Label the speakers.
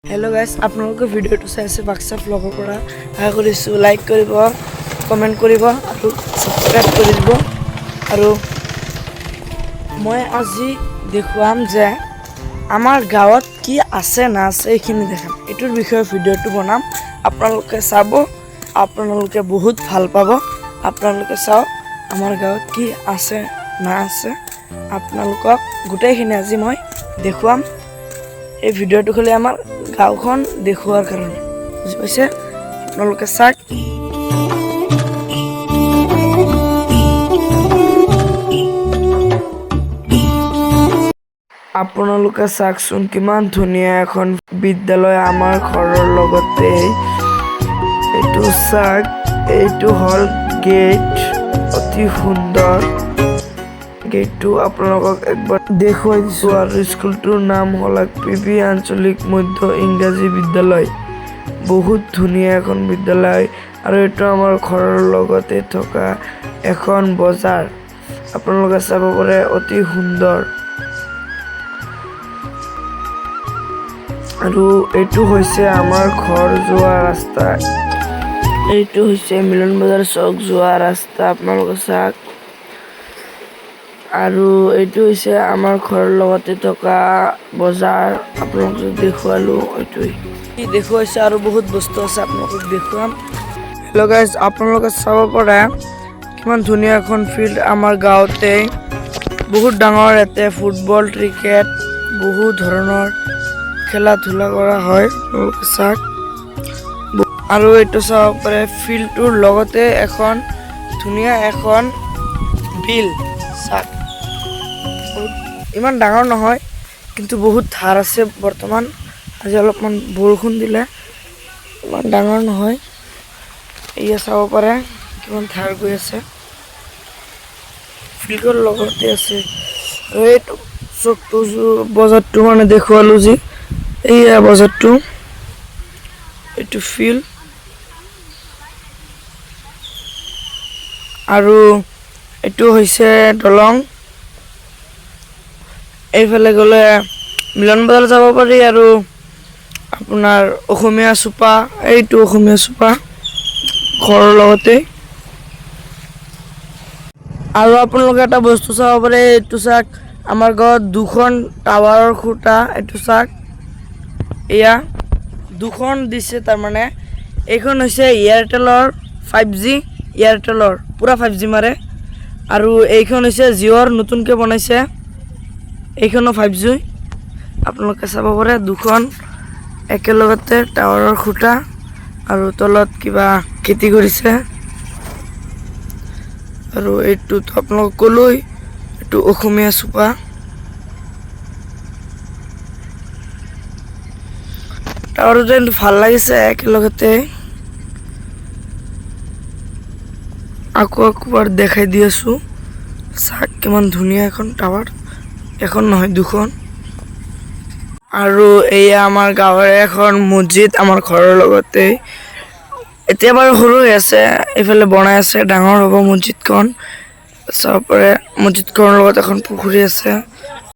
Speaker 1: hello guys आपनलोके भिडिओটো চাইছে বাক্সা ব্লগৰ পৰা আশা কৰিছো লাইক কৰিব কমেন্ট কৰিব আৰু সাবস্ক্ৰাইব কৰি দিব আৰু মই আজি দেখুৱাম যে আমাৰ গাঁৱত কি আছে না আছে এইখিনি দেখাম এটোৰ বিষয়ে ভিডিওটো বনাম আপোনালোকে চাব আপোনালোকে বহুত ভাল পাব আপোনালোকে চাও আমাৰ গাঁৱত কি আছে না আছে আপোনালোকক গোটেইখিনি আজি মই দেখুৱাম এই ভিডিওটো খলে আমাৰ গাঁওখন দেখুৱাৰ কাৰণে বুজি পাইছে আপোনালোকে চাক আপোনালোকে চাকচোন কিমান ধুনীয়া এখন বিদ্যালয় আমাৰ ঘৰৰ লগতে এইটো চাক এইটো হল গেট অতি সুন্দৰ গেটটো আপোনালোকক একবাৰ দেখুৱাই দিছো আৰু স্কুলটোৰ নাম হল পিবি আঞ্চলিক মধ্য ইংৰাজী বিদ্যালয় বহুত ধুনীয়া এখন বিদ্যালয় আৰু এটো আমাৰ ঘৰৰ লগতে থকা এখন বজাৰ আপোনালোকে চাব পাৰে অতি সুন্দৰ আৰু এটো হৈছে আমাৰ ঘৰ যোৱা ৰাস্তা এইটো হৈছে মিলন বজাৰ চক যোৱা ৰাস্তা আপোনালোকে চাক আৰু এইটো হৈছে আমাৰ ঘৰৰ লগতে থকা বজাৰ আপোনালোকক দেখুৱালো এইটোই দেখুৱাইছে আৰু বহুত বস্তু আছে আপোনালোকক দেখুৱাম হেল্ল' গাইজ আপোনালোকে চাব পাৰে কিমান ধুনীয়া এখন ফিল্ড আমাৰ গাঁৱতে বহুত ডাঙৰ এতে ফুটবল ক্ৰিকেট বহুত ধৰণৰ খেলা ধূলা কৰা হয় আপোনালোকে চাওক আৰু এইটো চাব পাৰে ফিল্ডটোৰ লগতে এখন ধুনীয়া এখন বিল চাওক ইমান ডাঙৰ নহয় কিন্তু বহুত ধাৰ আছে বৰ্তমান আজি অলপমান বৰষুণ দিলে ইমান ডাঙৰ নহয় এয়া চাব পাৰে কিমান ধাৰ গৈ আছে ফিল্ডৰ লগতে আছে এইটো চকটো বজাৰটো মানে দেখুৱালো যি এয়া বজাৰটো এইটো ফিল্ড আৰু এইটো হৈছে দলং এইফালে গলে মিলন বজাৰ যাব পাৰি আৰু আপোনাৰ অসমীয়া চুপা এইটো অসমীয়া চুপা ঘৰৰ লগতে আৰু আপোনালোকে এটা বস্তু চাব পাৰে এইটো চাক আমাৰ গাঁৱত দুখন টাৱাৰৰ খুঁটা এইটো চাক এয়া দুখন দিছে তাৰ মানে এইখন হৈছে এয়াৰটেলৰ 5G এয়াৰটেলৰ পুৰা 5G মাৰে আৰু এইখন হৈছে জিঅ'ৰ নতুনকৈ বনাইছে এইখনো 5G আপোনালোকে চাব পাৰে দুখন একেলগতে টাৱাৰৰ খুঁটা আৰু তলত কিবা খেতি কৰিছে আৰু এইটো আপোনালোক কলৈ এইটো অসমীয়া চুপা টাৱাৰটো কিন্তু ভাল লাগিছে একেলগতে আকৌ একবাৰ দেখাই দি আছো চাক কিমান ধুনীয়া এখন টাৱাৰ এখন নহয় দুখন আৰু এয়া আমাৰ গাঁৱৰ এখন মছজিদ আমাৰ ঘৰৰ লগতে এতিয়া বাৰু সৰু হৈ আছে এইফালে বনাই আছে ডাঙৰ হ'ব মছজিদখন চাব পাৰে মছজিদখনৰ লগত এখন পুখুৰী আছে